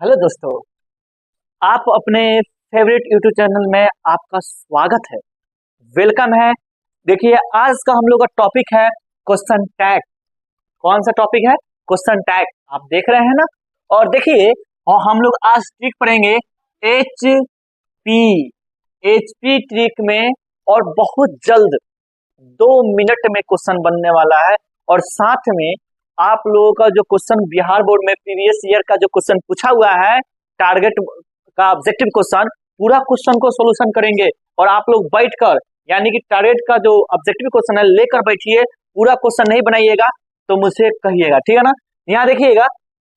Hello दोस्तों, आप अपने फेवरेट यूट्यूब चैनल में आपका स्वागत है। वेलकम है। देखिए, आज का हम लोग का टॉपिक है क्वेश्चन टैग। कौन सा टॉपिक है? Question tag. आप देख रहे हैं ना। और देखिए, और हम लोग आज ट्रिक पढ़ेंगे एच पी ट्रिक में। और बहुत जल्द 2 मिनट में क्वेश्चन बनने वाला है। और साथ में आप लोगों का जो क्वेश्चन बिहार बोर्ड में प्रीवियस ईयर का जो क्वेश्चन पूछा हुआ है, टारगेट का ऑब्जेक्टिव क्वेश्चन, पूरा क्वेश्चन को सॉल्यूशन करेंगे। और आप लोग बैठकर, यानी कि टारगेट का जो ऑब्जेक्टिव क्वेश्चन है लेकर बैठिए। पूरा क्वेश्चन नहीं बनाइएगा तो मुझे कहिएगा, ठीक है ना। यहाँ देखिएगा,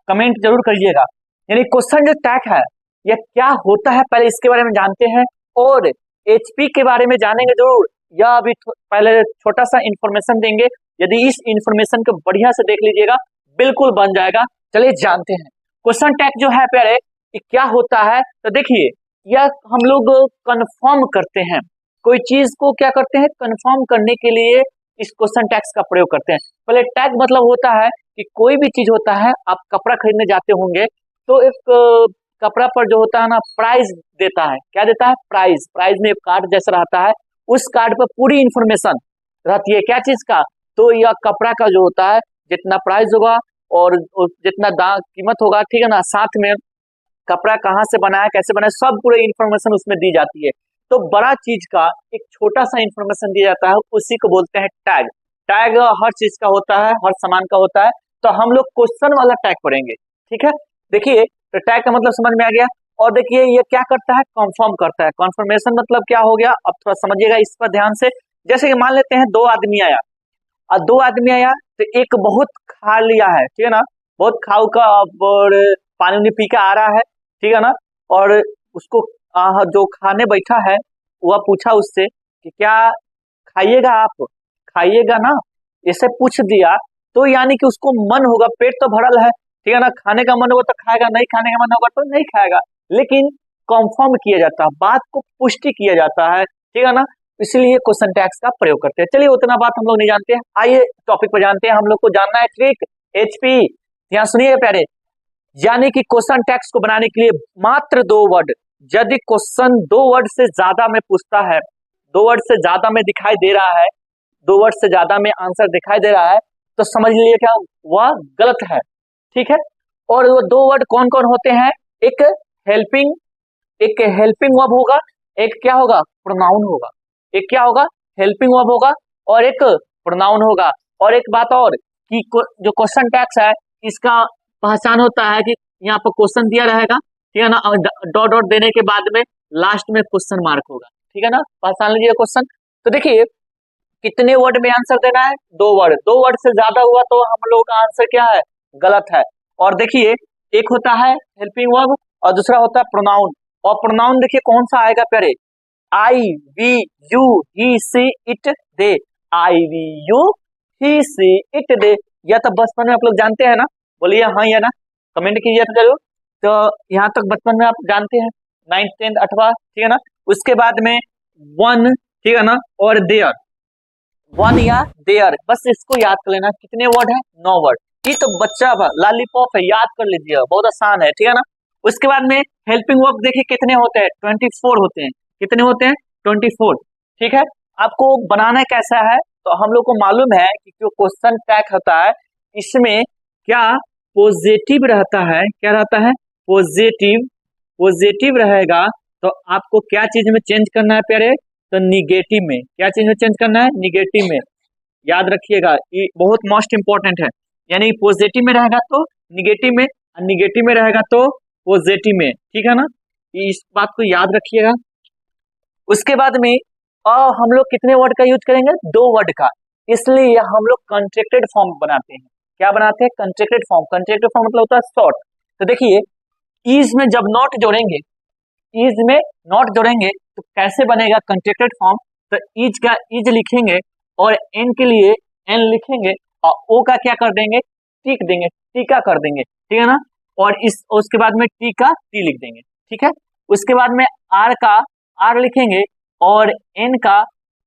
कमेंट जरूर करिएगा। यानी क्वेश्चन जो टैग है यह क्या होता है, पहले इसके बारे में जानते हैं। और एचपी के बारे में जानेंगे जरूर। यह अभी पहले छोटा सा इंफॉर्मेशन देंगे। यदि इस इंफॉर्मेशन को बढ़िया से देख लीजिएगा, बिल्कुल बन जाएगा। चलिए जानते हैं क्वेश्चन टैग जो है प्यारे, ये क्या होता है। तो देखिए, यह हम लोग कंफर्म करते हैं कोई चीज को। क्या करते हैं? कंफर्म करने के लिए इस क्वेश्चन टैग्स का प्रयोग करते हैं। पहले टैग मतलब होता है कि कोई भी चीज होता है, आप कपड़ा खरीदने जाते होंगे तो एक कपड़ा पर जो होता है ना, प्राइस देता है। क्या देता है? प्राइस। प्राइस में एक कार्ड जैसा रहता है, उस कार्ड पर पूरी इंफॉर्मेशन रहती है। क्या चीज का? तो यह कपड़ा का जो होता है, जितना प्राइस होगा और जितना दाम कीमत होगा, ठीक है ना। साथ में कपड़ा कहाँ से बना है, कैसे बना है, सब पूरे इंफॉर्मेशन उसमें दी जाती है। तो बड़ा चीज का एक छोटा सा इंफॉर्मेशन दिया जाता है, उसी को बोलते हैं टैग। टैग हर चीज का होता है, हर सामान का होता है। तो हम लोग क्वेश्चन वाला टैग पढ़ेंगे, ठीक है। देखिए, तो टैग का मतलब समझ में आ गया। और देखिए, ये क्या करता है? कंफर्म करता है। कंफर्मेशन मतलब क्या हो गया, अब थोड़ा समझिएगा इस पर ध्यान से। जैसे कि मान लेते हैं दो आदमी आया, और दो आदमी आया तो एक बहुत खा लिया है, ठीक है ना। बहुत खाऊ का और पानी उनी पी के आ रहा है, ठीक है ना। और उसको जो खाने बैठा है, वह पूछा उससे कि क्या खाइएगा? आप खाइएगा ना, इसे पूछ दिया। तो यानी कि उसको मन होगा, पेट तो भरल है, ठीक है ना। खाने का मन होगा तो खाएगा, नहीं खाने का मन होगा तो नहीं खाएगा। लेकिन कंफर्म किया जाता है, बात को पुष्टि किया जाता है, ठीक है ना। इसलिए क्वेश्चन टैग्स का प्रयोग करते हैं। चलिए, उतना बात हम लोग नहीं जानते हैं, आइए टॉपिक पर जानते हैं। हम लोग को जानना है ट्रिक एचपी। यहाँ सुनिए प्यारे, यानी कि क्वेश्चन टैग्स को बनाने के लिए मात्र 2 वर्ड। यदि क्वेश्चन 2 वर्ड से ज्यादा में पूछता है, 2 वर्ड से ज्यादा में दिखाई दे रहा है, 2 वर्ड से ज्यादा में आंसर दिखाई दे रहा है, तो समझ लीजिए क्या वह गलत है, ठीक है। और वो 2 वर्ड कौन कौन होते हैं? एक हेल्पिंग एक हेल्पिंग वर्ब होगा, एक क्या होगा? प्रोनाउन होगा। एक क्या होगा? हेल्पिंग वर्ब होगा, और एक प्रोनाउन होगा। और एक बात और कि जो क्वेश्चन टैग्स है, इसका पहचान होता है कि यहाँ पर क्वेश्चन दिया रहेगा, ठीक है ना। डॉट डॉट देने के बाद में लास्ट में क्वेश्चन मार्क होगा, ठीक है ना। पहचान लीजिए क्वेश्चन। तो देखिए, कितने वर्ड में आंसर देना है? 2 वर्ड। 2 वर्ड से ज्यादा हुआ तो हम लोग का आंसर क्या है? गलत है। और देखिए, एक होता है हेल्पिंग वर्ब और दूसरा होता है प्रोनाउन। और प्रोनाउन देखिए कौन सा आएगा प्यारे? I we you he she it they. I we you he she it they. यह तो बचपन में आप लोग जानते हैं ना। बोलिए हाँ या ना, कमेंट कीजिए तो जरूर। तो यहाँ तक बचपन में आप जानते हैं, 9th 10th 8वां, ठीक है ना। उसके बाद में वन, ठीक है ना, और देयर। वन या देयर, बस इसको याद कर लेना। कितने वर्ड है? 9 वर्ड। ये तो बच्चा लॉलीपॉप है, याद कर लीजिए, बहुत आसान है, ठीक है ना। उसके बाद में हेल्पिंग वर्ब देखिए कितने होते हैं? 24 होते हैं। कितने होते हैं? 24, ठीक है। आपको बनाना कैसा है? तो हम लोग को मालूम है कि जो क्वेश्चन टैग होता है, इसमें क्या पॉजिटिव रहता है? क्या रहता है? पॉजिटिव। पॉजिटिव रहेगा तो आपको क्या चीज में चेंज करना है प्यारे? तो निगेटिव में। क्या चीज में चेंज करना है? निगेटिव में। याद रखिएगा, ये बहुत मोस्ट इंपॉर्टेंट है। यानी पॉजिटिव में रहेगा तो निगेटिव में, और निगेटिव में रहेगा तो पॉजिटिव में, ठीक है ना। इस बात को याद रखिएगा। उसके बाद में हम लोग कितने वर्ड का यूज करेंगे? 2 वर्ड का। इसलिए हम लोग कंट्रैक्टेड फॉर्म बनाते हैं। क्या बनाते हैं? Contracted form. कंट्रैक्टेड फॉर्म मतलब होता है शॉर्ट। तो देखिए, इज में जब नॉट जोड़ेंगे, इज में नॉट जोड़ेंगे तो कैसे बनेगा कंट्रैक्टेड फॉर्म? तो इज का इज लिखेंगे, और एन के लिए एन लिखेंगे, और ओ का क्या कर देंगे? टिक देंगे, टीका कर देंगे, ठीक है ना। और इस उसके बाद में टी का टी लिख देंगे, ठीक है। उसके बाद में आर का आर लिखेंगे, और एन का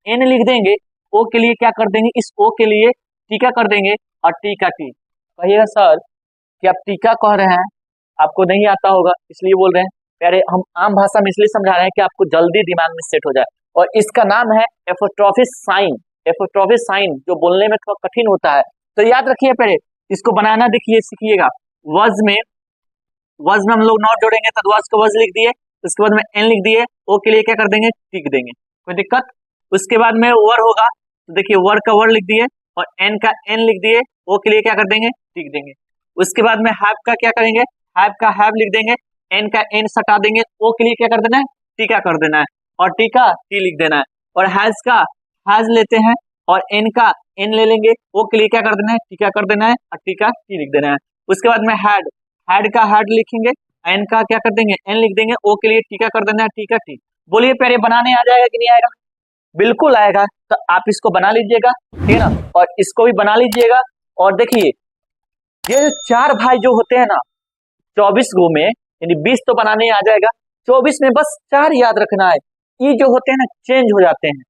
एन लिख देंगे। ओ के लिए क्या कर देंगे? इस ओ के लिए टीका कर देंगे, और टी का टी। कहिएगा सर कि आप टीका कह रहे हैं, आपको नहीं आता होगा इसलिए बोल रहे हैं। प्यारे हम आम भाषा में इसलिए समझा रहे हैं कि आपको जल्दी दिमाग में सेट हो जाए। और इसका नाम है एपोस्ट्रोफिस साइन। एपोस्ट्रोफिस साइन जो बोलने में थोड़ा कठिन होता है, तो याद रखिए प्यारे, इसको बनाना देखिए सीखिएगा। वज में हम लोग नॉट जोड़ेंगे तो वज को वज लिख दिए, उसके बाद में एन लिख दिए, ओ के लिए क्या कर देंगे टिक देंगे, कोई दिक्कत। उसके बाद में वर होगा तो देखिए वर का वर लिख दिए और एन का एन लिख दिए, ओ के लिए क्या कर देंगे टिक देंगे। उसके बाद में हैव का क्या करेंगे, हैव का हैव लिख देंगे, एन का एन सटा देंगे, ओ के लिए क्या कर देना है टीका कर देना है, और टीका टी लिख देना है। और हैज का हैज लेते हैं और एन का एन ले लेंगे, ओ के लिए क्या कर देना है टीका कर देना है और टीका टी लिख देना है। उसके बाद में हैड का हैड लिखेंगे, एन का क्या कर देंगे एन लिख देंगे, ओ के लिए टीका कर देना है टीका टी। बोलिए प्यारे बनाने आ जाएगा कि नहीं आएगा? बिल्कुल आएगा। तो आप इसको बना लीजिएगा, ठीक है ना, और इसको भी बना लीजिएगा। और देखिए ये चार भाई जो होते हैं ना 24 गो में, यानी 20 तो बनाने आ जाएगा, 24 में बस 4 याद रखना है। ये जो होते हैं ना चेंज हो जाते हैं,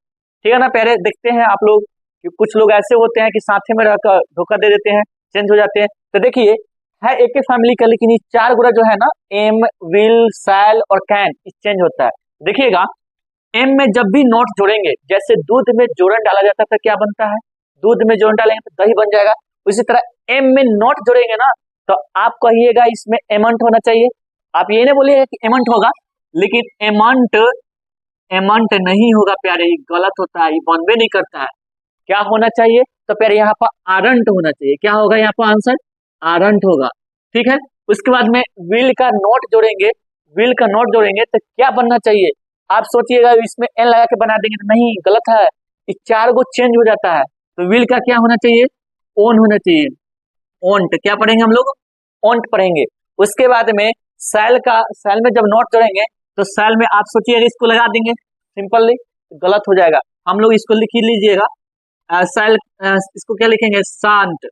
ठीक है ना प्यारे। देखते हैं आप लोग कि कुछ लोग ऐसे होते हैं कि साथे में रहकर धोखा दे देते हैं, चेंज हो जाते हैं। तो देखिए है एक ही फैमिली का, लेकिन ये 4 गुना जो है ना एम, विल, सैल और कैन, चेंज होता है। देखिएगा एम में जब भी नोट जोड़ेंगे, जैसे दूध में जोड़न डाला जाता है तो क्या बनता है, दूध में जोड़न डालेंगे तो दही बन जाएगा। उसी तरह एम में नोट जोड़ेंगे ना तो आप कहिएगा इसमें एमंट होना चाहिए। आप ये नहीं बोलिएगा कि एमंट होगा, लेकिन एमंट नहीं होगा प्यारे, ये गलत होता है, ये बनबे नहीं करता है। क्या होना चाहिए तो प्यारे यहाँ पर आरंट होना चाहिए। क्या होगा यहाँ पर आंसर आरंट होगा, ठीक है। उसके बाद में विल का नोट जोड़ेंगे, विल का नोट जोड़ेंगे तो क्या बनना चाहिए, आप सोचिएगा इसमें एन लगा के बना देंगे तो नहीं, गलत है, इस 4 को चेंज हो जाता है। तो विल का क्या होना चाहिए ओन होना चाहिए, ओंट। क्या पढ़ेंगे हम लोग ओंट पढ़ेंगे। उसके बाद में सैल का, सैल में जब नोट जोड़ेंगे तो सैल में आप सोचिएगा इसको लगा देंगे सिंपली, गलत हो जाएगा। हम लोग इसको लिख लीजिएगा सैल, इसको क्या लिखेंगे शांत,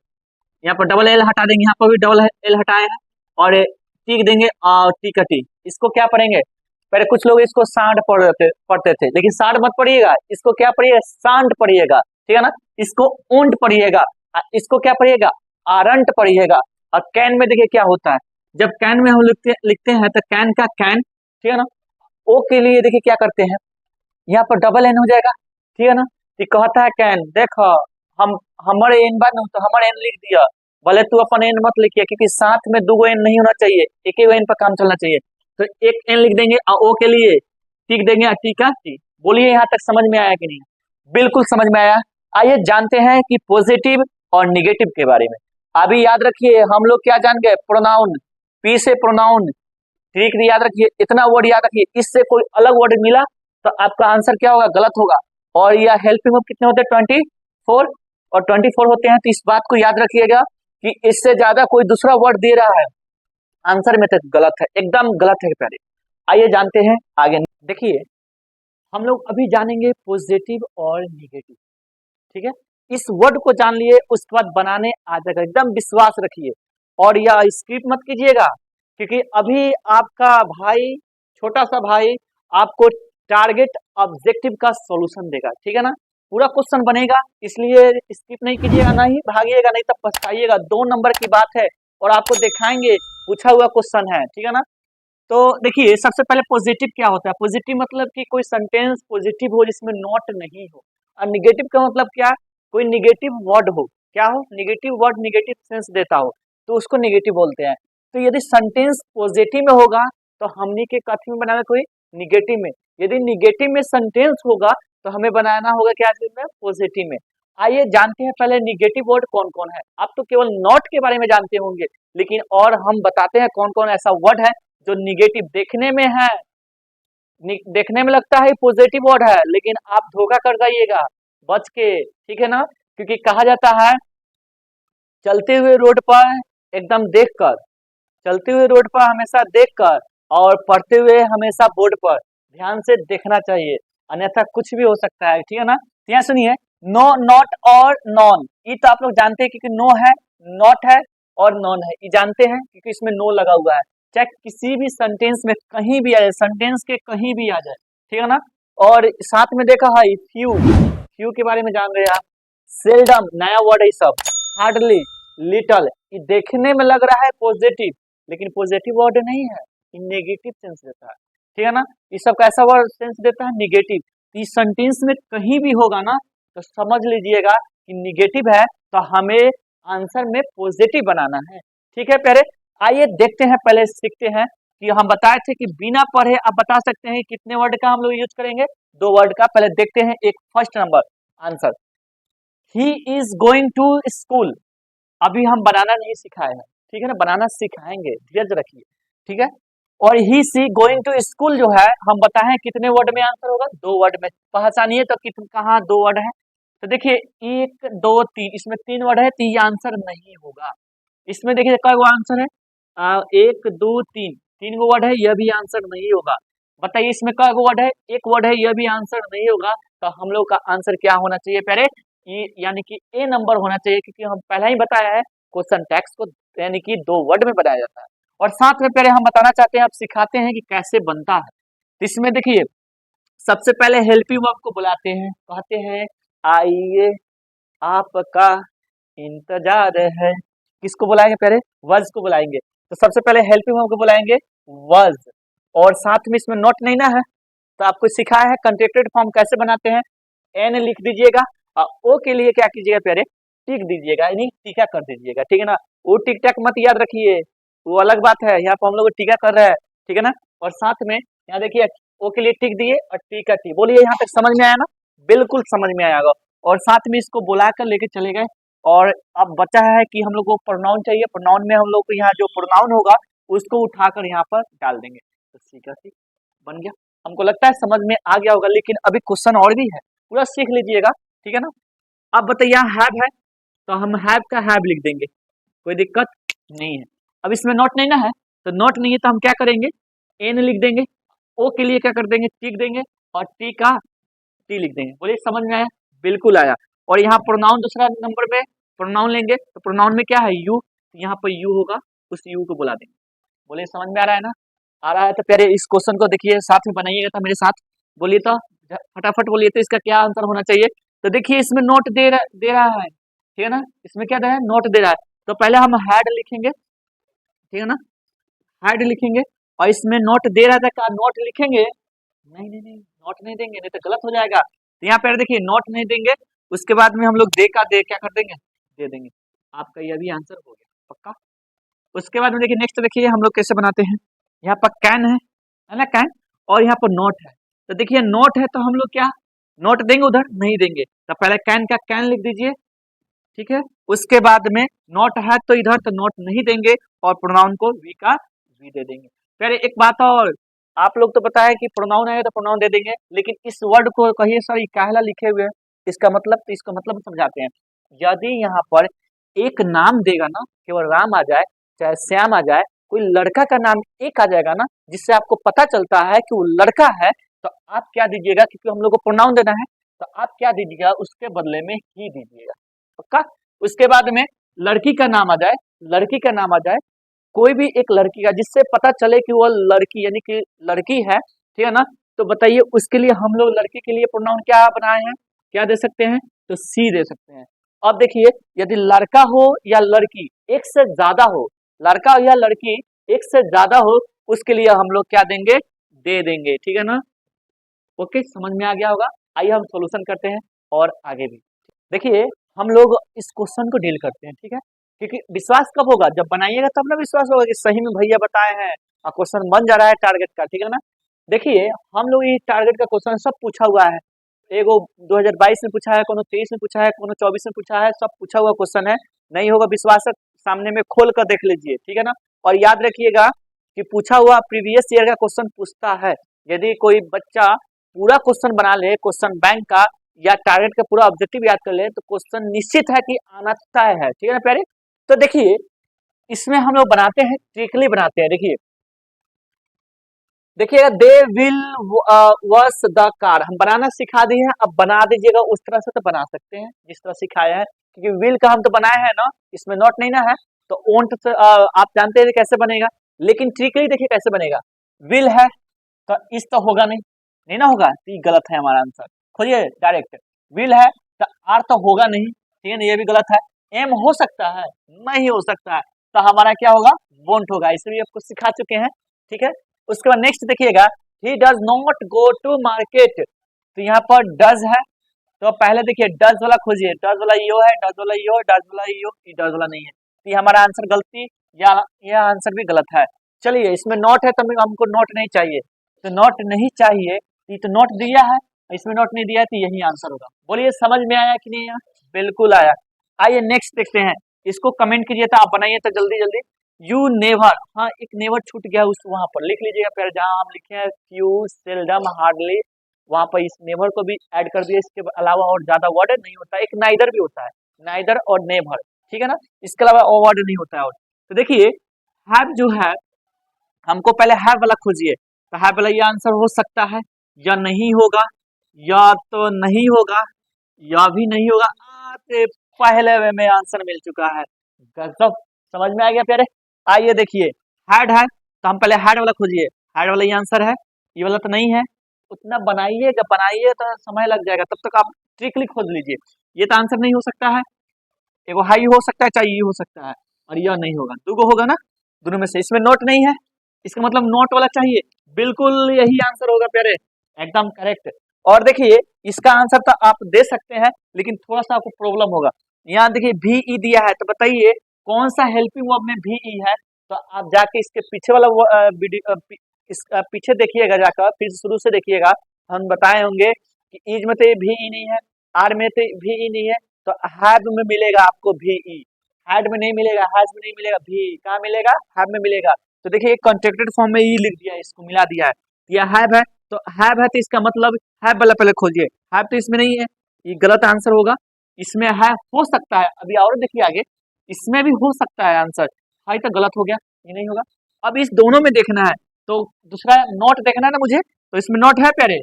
यहाँ पर डबल एल हटा देंगे, यहाँ पर भी डबल एल हटाए हैं, और टिक देंगे और टी का टी। इसको क्या पढ़ेंगे, पहले कुछ लोग इसको सांड पढ़ते थे, लेकिन सांड मत पढ़िएगा, इसको क्या पढ़िएगा सांड पढ़िएगा, ठीक है ना। इसको ऊंट पढ़िएगा, इसको क्या पढ़िएगा आरंट पढ़िएगा। और कैन में देखिए क्या होता है, जब कैन में हम लिखते हैं तो कैन का कैन, ठीक है ना। ओ के लिए देखिए क्या करते हैं, यहाँ पर डबल एन हो जाएगा, ठीक है ना। तो कहता है कैन, देखो हम हमारे एन बात नहीं तो हमारे एन लिख दिया, भले तू अपन एन मत लिखिए, क्योंकि साथ में 2 एन नहीं होना चाहिए, एक ही एन पर काम चलना चाहिए। तो एक एन लिख देंगे और ओ के लिए टिक देंगे और टी का टी। बोलिए यहाँ तक समझ में आया कि नहीं? बिल्कुल समझ में आया। आइए जानते हैं कि पॉजिटिव और निगेटिव के बारे में। अभी याद रखिए हम लोग क्या जान गए, प्रोनाउन, पी से प्रोनाउन, ठीक है, याद रखिए इतना वर्ड याद रखिए। इससे कोई अलग वर्ड मिला तो आपका आंसर क्या होगा गलत होगा। और यह हेल्पिंग वर्ब कितने होते हैं 24, और 24 होते हैं। तो इस बात को याद रखिएगा कि इससे ज्यादा कोई दूसरा वर्ड दे रहा है आंसर में तो गलत है, एकदम गलत है प्यारे। आइए जानते हैं आगे। देखिए हम लोग अभी जानेंगे पॉजिटिव और निगेटिव, ठीक है। इस वर्ड को जान लिए उसके बाद बनाने आ जाएगा, एकदम विश्वास रखिए। और यह स्किप मत कीजिएगा, क्योंकि अभी आपका भाई, छोटा सा भाई आपको टारगेट ऑब्जेक्टिव का सॉल्यूशन देगा, ठीक है ना। पूरा क्वेश्चन बनेगा, इसलिए स्किप नहीं कीजिएगा, ना ही भागिएगा, नहीं तो पछताइएगा। 2 नंबर की बात है और आपको दिखाएंगे पूछा हुआ क्वेश्चन है, ठीक है ना। तो देखिए सबसे पहले पॉजिटिव क्या होता है। पॉजिटिव मतलब कि कोई सेंटेंस पॉजिटिव हो जिसमें नॉट नहीं हो। और निगेटिव का मतलब क्या, कोई निगेटिव वर्ड हो, क्या हो निगेटिव वर्ड, निगेटिव सेंस देता हो, तो उसको निगेटिव बोलते हैं। तो यदि सेंटेंस पॉजिटिव में होगा तो हमने के कथी में बनाना, कोई निगेटिव में। यदि निगेटिव में सेंटेंस होगा तो हमें बनाना होगा क्या चीज में, पॉजिटिव में। आइए जानते हैं पहले निगेटिव वर्ड कौन कौन है। आप तो केवल नॉट के बारे में जानते होंगे, लेकिन और हम बताते हैं कौन कौन ऐसा वर्ड है जो निगेटिव देखने में है, देखने में लगता है पॉजिटिव वर्ड है, लेकिन आप धोखा कर जाइएगा बच के, ठीक है ना। क्योंकि कहा जाता है चलते हुए रोड पर एकदम देखकर, चलते हुए रोड पर हमेशा देखकर, और पढ़ते हुए हमेशा बोर्ड पर ध्यान से देखना चाहिए, अन्यथा कुछ भी हो सकता है, ठीक है ना। तो यहाँ सुनिए, नो, नॉट और नॉन, ये तो आप लोग जानते हैं क्योंकि नो है, नॉट है और नॉन है, ये जानते हैं क्योंकि इसमें नो लगा हुआ है। चाहे किसी भी सेंटेंस में कहीं भी आ जाए, सेंटेंस के कहीं भी आ जाए, ठीक है ना। और साथ में देखा है फ्यू, फ्यू के बारे में जान रहे हैं आप। सेल्डम नया वर्ड है सब, हार्डली, लिटल, ये देखने में लग रहा है पॉजिटिव, लेकिन पॉजिटिव वर्ड नहीं है, ये नेगेटिव सेंस देता है, ठीक है ना। इस सब कैसा वर्ड सेंस देता है, निगेटिव। इस सेंटेंस में कहीं भी होगा ना तो समझ लीजिएगा कि निगेटिव है, तो हमें आंसर में पॉजिटिव बनाना है, ठीक है प्यारे। आइए देखते हैं, पहले सीखते हैं कि हम बताए थे कि बिना पढ़े आप बता सकते हैं कितने वर्ड का हम लोग यूज करेंगे, 2 वर्ड का। पहले देखते हैं एक first number answer, he is going to school. अभी हम बनाना नहीं सिखाए हैं, ठीक है ना, बनाना सिखाएंगे, धीरज रखिए, ठीक है। और ही सी गोइंग टू स्कूल जो है हम बताएं कितने वर्ड में आंसर होगा, 2 वर्ड में। पहचानिए तो कितने, कहाँ 2 वर्ड है, तो देखिए 1 2 3, इसमें 3 वर्ड है तो ये आंसर नहीं होगा। इसमें देखिए कई गो आंसर है, 1 2 3, 3 गो वर्ड है, यह भी आंसर नहीं होगा। बताइए इसमें कई गो वर्ड है, 1 वर्ड है, यह भी आंसर नहीं होगा। तो हम लोग का आंसर क्या होना चाहिए पहले, यानी कि ए नंबर होना चाहिए, क्योंकि हम पहले ही बताया है क्वेश्चन टैक्स को यानी कि 2 वर्ड में बनाया जाता है। और साथ में पहले हम बताना चाहते हैं, आप सिखाते हैं कि कैसे बनता है। तो इसमें देखिए सबसे पहले हेल्पिंग वर्ब को बुलाते हैं, कहते हैं आइए आपका इंतजार है। किसको बुलाएंगे पहले, वज को बुलाएंगे। तो सबसे पहले हेल्पिंग वर्ब को बुलाएंगे वज, और साथ में इसमें नॉट नहीं ना है, तो आपको सिखाया है कंट्रैक्टेड फॉर्म कैसे बनाते हैं। एन लिख दीजिएगा और ओ के लिए क्या कीजिएगा पहले, टिक दीजिएगा, यानी टीका कर दीजिएगा, ठीक है ना। वो टिक टैक मत याद रखिए, वो अलग बात है, यहाँ पर हम लोग टीका कर रहे हैं, ठीक है ना। और साथ में यहाँ देखिए ओ के लिए टिक दिए और टीका टी, बोलिए यहाँ तक समझ में आया ना, बिल्कुल समझ में आएगा। और साथ में इसको बुलाकर लेके चले गए। और अब बचा है कि हम लोग को प्रोनाउन चाहिए, प्रोनाउन में हम लोग को यहाँ जो प्रोनाउन होगा उसको उठाकर यहाँ पर डाल देंगे, तो सीखा सीख बन गया। हमको लगता है समझ में आ गया होगा, लेकिन अभी क्वेश्चन और भी है, पूरा सीख लीजिएगा, ठीक है ना। अब बताइए यहाँ हैव है, तो हम हैव का हैव लिख देंगे, कोई दिक्कत नहीं है। अब इसमें नॉट नहीं ना है, तो नॉट नहीं है तो हम क्या करेंगे, एन लिख देंगे। ओ के लिए क्या कर देंगे, टिक देंगे, और टी का टी लिख देंगे। बोलिए समझ में आया, बिल्कुल आया। और यहाँ प्रोनाउन दूसरा नंबर में प्रोनाउन लेंगे, तो प्रोनाउन में क्या है, यू, यहाँ पर यू होगा, उस यू को बुला देंगे। बोलिए समझ में आ रहा है ना, आ रहा है तो प्यारे इस क्वेश्चन को देखिए साथ में बनाइएगा, तो मेरे साथ बोलिए तो फटाफट बोलिए, तो इसका क्या आंसर होना चाहिए। तो देखिए इसमें नोट दे रहा है, ठीक है ना, इसमें क्या दे रहा है, नोट दे रहा है। तो पहले हम हैड लिखेंगे, ठीक है ना, हैड लिखेंगे। और इसमें नोट दे रहा था, क्या नोट लिखेंगे, नहीं नहीं नहीं, नोट नहीं देंगे, नहीं तो गलत हो जाएगा। तो यहाँ पर देखिए नोट नहीं देंगे, उसके बाद में हम लोग दे का दे क्या कर देंगे, दे देंगे। आपका यह भी आंसर हो गया पक्का। उसके बाद में देखिए नेक्स्ट देखिए हम लोग कैसे बनाते हैं, यहाँ पर कैन है ना, कैन, और यहाँ पर नोट है। तो देखिए नोट है तो हम लोग क्या नोट देंगे, उधर नहीं देंगे, तो पहले कैन का कैन लिख दीजिए, ठीक है। उसके बाद में नोट है तो इधर तो नोट नहीं देंगे, और प्रोनाउन को वी का वी दे देंगे। फिर एक बात और, आप लोग तो पता है कि प्रोनाउन आएगा तो प्रोनाउन दे देंगे, लेकिन इस वर्ड को कहिए सर ये काहला लिखे हुए हैं, इसका मतलब, तो इसका मतलब समझाते हैं। यदि यहाँ पर एक नाम देगा ना, केवल राम आ जाए चाहे श्याम आ जाए, कोई लड़का का नाम एक आ जाएगा ना, जिससे आपको पता चलता है कि वो लड़का है, तो आप क्या दीजिएगा, क्योंकि हम लोग को प्रोनाउन देना है, तो आप क्या दीजिएगा, उसके बदले में ही दीजिएगा पक्का। उसके बाद में लड़की का नाम आ जाए, लड़की का नाम आ जाए, कोई भी एक लड़की का, जिससे पता चले कि वो लड़की यानी कि लड़की है, ठीक है ना। तो बताइए उसके लिए हम लोग लड़की के लिए प्रोनाउन क्या बनाए हैं, क्या दे सकते हैं, तो सी दे सकते हैं। अब देखिए यदि लड़का हो या लड़की एक से ज्यादा हो, लड़का या लड़की एक से ज्यादा हो, उसके लिए हम लोग क्या देंगे, दे देंगे, ठीक है ना। ओके समझ में आ गया होगा। आइए हम सॉल्यूशन करते हैं और आगे भी देखिए हम लोग इस क्वेश्चन को डील करते हैं, ठीक है। क्योंकि विश्वास कब होगा, जब बनाइएगा तब ना विश्वास होगा कि सही में भैया बताए हैं और क्वेश्चन बन जा रहा है टारगेट का, ठीक है ना। देखिए हम लोग ये टारगेट का क्वेश्चन सब पूछा हुआ है, एगो 2022 में पूछा है, कोनो 23 में पूछा है, कोनो 24 में पूछा है, सब पूछा हुआ क्वेश्चन है। नहीं होगा विश्वास सामने में खोल कर देख लीजिए, ठीक है ना। और याद रखिएगा कि पूछा हुआ प्रीवियस ईयर का क्वेश्चन पूछता है। यदि कोई बच्चा पूरा क्वेश्चन बना ले, क्वेश्चन बैंक का या टारगेट का पूरा ऑब्जेक्टिव याद कर ले, तो क्वेश्चन निश्चित है कि आना तय है, ठीक है ना प्यारे। तो देखिए इसमें हम लोग बनाते हैं, ट्रिकली बनाते हैं। देखिए देखिएगा, they will wash the car, हम बनाना सिखा दिए हैं, अब बना दीजिएगा उस तरह से, तो बना सकते हैं जिस तरह सिखाया है, क्योंकि विल का हम तो बनाए हैं ना, इसमें नॉट नहीं ना है, तो ओंट से आप जानते हैं कैसे बनेगा। लेकिन ट्रिकली देखिए कैसे बनेगा, विल है तो इस तो होगा नहीं, नहीं ना होगा, तो ये गलत है हमारा आंसर। खोलिए डायरेक्ट, विल है तो आर तो होगा नहीं, ठीक है ना, ये भी गलत है। एम हो सकता है, नहीं हो सकता है, तो हमारा क्या होगा, वोंट होगा। इसे भी आपको सिखा चुके हैं, ठीक है। उसके बाद नेक्स्ट देखिएगा, he does not go to market. तो यहाँ पर डज है, तो पहले देखिए डज वाला खोजिए, डज वाला यो है, डज वाला यो, डज वाला यो, डज वाला नहीं है, तो ये हमारा आंसर गलती, या यह आंसर भी गलत है। चलिए इसमें नॉट है तो हमको नॉट नहीं चाहिए, तो नॉट नहीं चाहिए, ये तो नॉट दिया है, इसमें नॉट नहीं दिया है, तो यही आंसर होगा। बोलिए समझ में आया कि नहीं आया? बिल्कुल आया। आइए नेक्स्ट देखते हैं, इसको कमेंट कीजिए, तो आप बनाइए तो जल्दी जल्दी। यू नेवर, हाँ एक नेवर छूट गया, उस वहां पर लिख लीजिएगा, फिर जहाँ हम लिखे हैं फ्यू, सेल्डम, हार्डली, वहां पर इस नेवर को भी ऐड कर दिया। इसके अलावा और ज्यादा वर्ड नहीं होता, एक नाइदर भी होता है, नाइदर और नेवर, ठीक है ना, इसके अलावा और वर्ड नहीं होता है। और तो देखिए हैव जो है, हमको पहले हैव वाला खोजिए, तो हैव वाला ये आंसर हो सकता है या नहीं होगा, या तो नहीं होगा या भी नहीं होगा। आते पहले में आंसर मिल चुका है, गजब, समझ में आ गया प्यारे। आइए देखिए हैड है, तो हम पहले हैड वाला खोजिए, हैड वाला ये आंसर है, ये वाला तो नहीं है। उतना बनाइएगा, बनाइए तो समय लग जाएगा, तब तक आप ट्रिकली खोज लीजिए। ये तो आंसर नहीं हो सकता है, एगो हाई हो सकता है, चाहे ये हो सकता है, और यह नहीं होगा, दो होगा ना, दोनों में से। इसमें नोट नहीं है, इसका मतलब नोट वाला चाहिए, बिल्कुल यही आंसर होगा प्यारे, एकदम करेक्ट। और देखिए इसका आंसर तो आप दे सकते हैं, लेकिन थोड़ा सा आपको प्रॉब्लम होगा। यहाँ देखिए भी ई दिया है, तो बताइए कौन सा हेल्पिंग वर्ब में भी ई है। तो आप जाके इसके पीछे वाला पीछे देखिएगा, जाकर फिर शुरू से देखिएगा, हम बताए होंगे कि ईज में तो ये भी ई नहीं है, आर में तो भी ई नहीं है, तो हैव में मिलेगा आपको भी ई, हैड में नहीं मिलेगा, हैज में नहीं मिलेगा, भी कहाँ मिलेगा, हैव में मिलेगा। तो देखिए कॉन्ट्रैक्टेड फॉर्म में ई लिख दिया है, इसको मिला दिया है, यह हैव है, तो हैव है, तो इसका मतलब हैव वाला पहले खोजिए, हैव तो इसमें नहीं है, ये गलत आंसर होगा। इसमें है, हो सकता है, अभी और देखिए आगे, इसमें भी हो सकता है आंसर, हाई तो गलत हो गया, ये नहीं होगा। अब इस दोनों में देखना है, तो दूसरा नॉट देखना है ना मुझे, तो इसमें नॉट है प्यारे,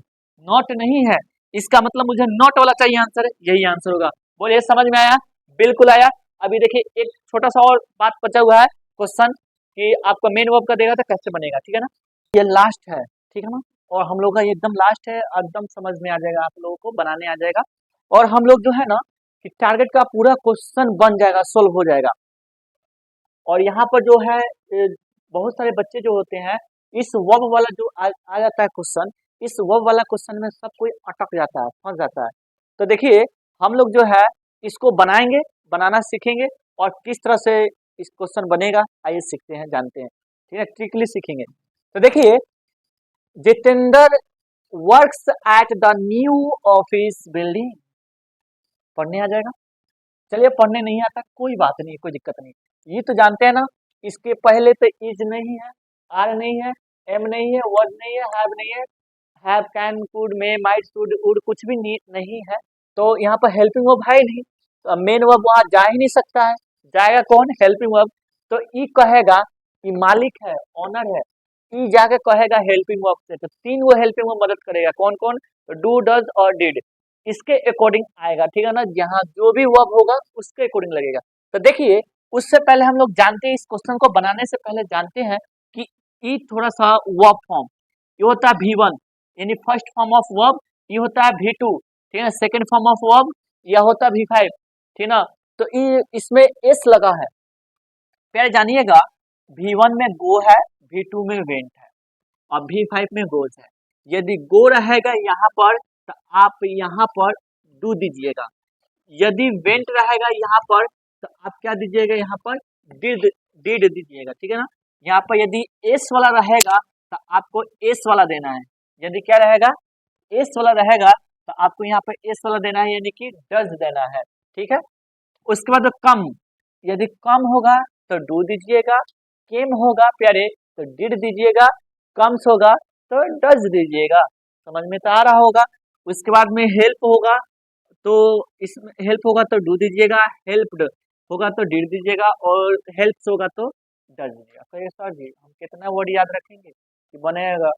नॉट नहीं है, इसका मतलब मुझे नॉट वाला चाहिए आंसर, यही आंसर होगा। बोलिए समझ में आया? बिल्कुल आया। अभी देखिए एक छोटा सा और बात बचा हुआ है क्वेश्चन, कि आपका मेन वर्ब का देगा तो कैसे बनेगा, ठीक है ना, ये लास्ट है, ठीक है ना, और हम लोग का ये एकदम लास्ट है, एकदम समझ में आ जाएगा, आप लोगों को बनाने आ जाएगा, और हम लोग जो है ना कि टारगेट का पूरा क्वेश्चन बन जाएगा, सोल्व हो जाएगा। और यहाँ पर जो है बहुत सारे बच्चे जो होते हैं, इस वर्ब वाला जो आ जाता है क्वेश्चन, इस वर्ब वाला क्वेश्चन में सब कोई अटक जाता है, फंस जाता है। तो देखिए हम लोग जो है इसको बनाएंगे, बनाना सीखेंगे, और किस तरह से इस क्वेश्चन बनेगा आइए सीखते हैं, जानते हैं, ठीक है, ट्रिकली सीखेंगे। तो देखिए Jitendra works at the new office building, पढ़ने आ जाएगा। चलिए पढ़ने नहीं आता कोई बात नहीं, कोई दिक्कत नहीं, ये तो जानते हैं ना, इसके पहले तो इज नहीं है, आर नहीं है, एम नहीं है, वर्ड नहीं है, हैव नहीं है, have, can, could, may, might, should, would कुछ भी नहीं है, तो यहाँ पर हेल्पिंग वर्ब है ही नहीं, तो मेन वर्ब वहां जा ही नहीं सकता है, जाएगा कौन, हेल्पिंग वर्ब। तो ई कहेगा कि मालिक है, ऑनर है, ई जाके कहेगा हेल्पिंग वर्ब से, तो तीन वो हेल्पिंग वर्ब मदद करेगा, कौन कौन, तो डू, डज और डिड, इसके अकॉर्डिंग आएगा, ठीक है ना, जहाँ जो भी वर्ब होगा उसके अकॉर्डिंग लगेगा। तो देखिए उससे पहले हम लोग जानते हैं, इस क्वेश्चन को बनाने से पहले जानते हैं कि ई थोड़ा सा वर्ब फॉर्म, ये होता है V1 यानी फर्स्ट फॉर्म ऑफ वर्ब, ये होता है V2, ठीक है, सेकंड फॉर्म ऑफ वर्ब, यह होता है V5, ठीक ना। तो इसमें एस लगा है, फिर जानिएगा V1 में गो है, V2 में वेंट है, और V5 में गोज है। यदि गो रहेगा यहाँ पर तो आप यहाँ पर डू दीजिएगा, यदि वेंट रहेगा यहाँ पर तो आप क्या दीजिएगा, यहाँ पर डिड दीजिएगा, ठीक है ना। यहाँ पर यदि एस वाला रहेगा तो आपको एस वाला देना है, यदि क्या रहेगा, एस वाला रहेगा तो आपको यहाँ पर एस वाला देना है, यानी कि डज देना है, ठीक है। उसके बाद कम, यदि कम होगा तो डू दीजिएगा, केम होगा प्यारे तो डिड दीजिएगा, कम्स होगा तो डज दीजिएगा, समझ में तो आ रहा होगा। उसके बाद में हेल्प होगा, तो इसमें हेल्प होगा तो डू दीजिएगा, हेल्प्ड होगा तो डिड दीजिएगा, और हेल्प्स होगा तो डज दीजिएगा। तो ये सर जी हम कितना वर्ड याद रखेंगे कि बनेगा,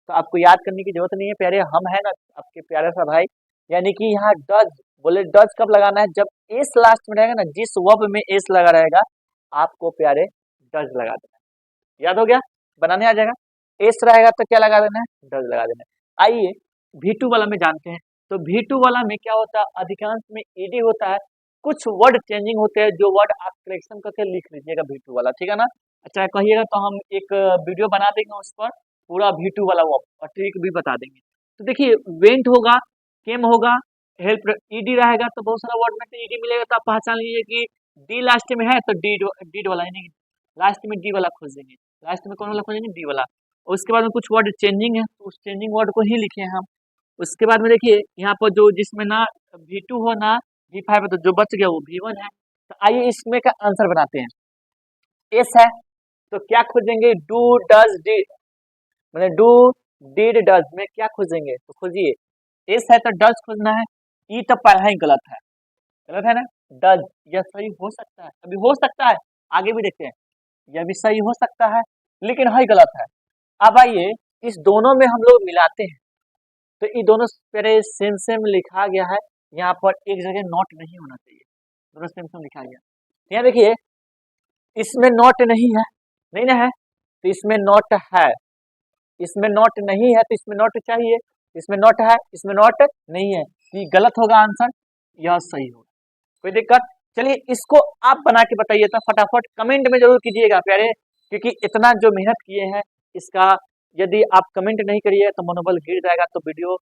तो आपको याद करने की जरूरत नहीं है प्यारे, हम है ना आपके प्यारे सा भाई। यानी कि यहाँ डज, बोले डज कब लगाना है, जब एस लास्ट में रहेगा ना, जिस वर्ब में एस लगा रहेगा आपको प्यारे डज लगा देना है, याद हो गया, बनाने आ जाएगा। एस रहेगा तो क्या लगा देना है, डज लगा देना है। आइए V2 वाला में जानते हैं। तो V2 वाला में क्या होता है, अधिकांश में ईडी होता है, कुछ वर्ड चेंजिंग होते हैं, जो वर्ड आप करेक्शन करके लिख लीजिएगा V2 वाला, ठीक है ना। अच्छा कहिएगा तो हम एक वीडियो बना देंगे उस पर, पूरा V2 वाला वो और ट्रिक भी बता देंगे। तो देखिए वेंट होगा, केम होगा, हेल्प ईडी रहेगा, तो बहुत सारा वर्ड में तो ईडी मिलेगा, तो आप पहचान लीजिए कि डी लास्ट में है तो डी वाला, यानी लास्ट में डी वाला खोजेंगे, लास्ट में कौन वाला खोजेंगे, डी वाला। और उसके बाद में कुछ वर्ड चेंजिंग है, तो उस चेंजिंग वर्ड को ही लिखे हैं हम। उसके बाद में देखिए यहाँ पर जो जिसमें ना V2 हो ना V5 है, तो जो बच गया वो V1 है। तो आइए इसमें का आंसर बनाते हैं। एस है तो क्या खोजेंगे, डू डज डी, मतलब डू डिड डज में क्या खोजेंगे, तो खोजिए। एस है तो डज खोजना है, ई तो पहला ही गलत है ना। डज यह सही हो सकता है, अभी हो सकता है, आगे भी देखते हैं, यह भी सही हो सकता है, लेकिन है गलत है। अब आइए इस दोनों में हम लोग मिलाते हैं, तो ये दोनों पेरे सेम सेम लिखा गया है, यहाँ पर एक जगह नोट नहीं होना चाहिए, दोनों सेम सेम लिखा गया। यहाँ देखिए इसमें नोट नहीं है, नहीं ना है, तो इसमें नोट है, इसमें नोट नहीं है तो इसमें नोट चाहिए, इसमें नोट है, इसमें नोट नहीं है, ये गलत होगा आंसर, यह सही होगा। कोई दिक्कत? चलिए इसको आप बना के बताइए, तो फटाफट कमेंट में जरूर कीजिएगा प्यारे, क्योंकि इतना जो मेहनत किए हैं इसका यदि आप कमेंट नहीं करिए तो मनोबल गिर जाएगा, तो वीडियो,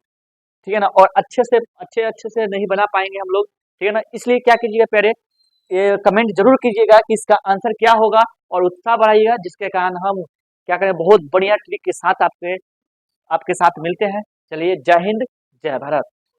ठीक है ना, और अच्छे से नहीं बना पाएंगे हम लोग, ठीक है ना। इसलिए क्या कीजिएगा प्यारे, ये कमेंट जरूर कीजिएगा कि इसका आंसर क्या होगा, और उत्साह बढ़ाइएगा, जिसके कारण हम क्या करें, बहुत बढ़िया ट्रिक के साथ आपके साथ मिलते हैं। चलिए जय हिंद, जय भारत।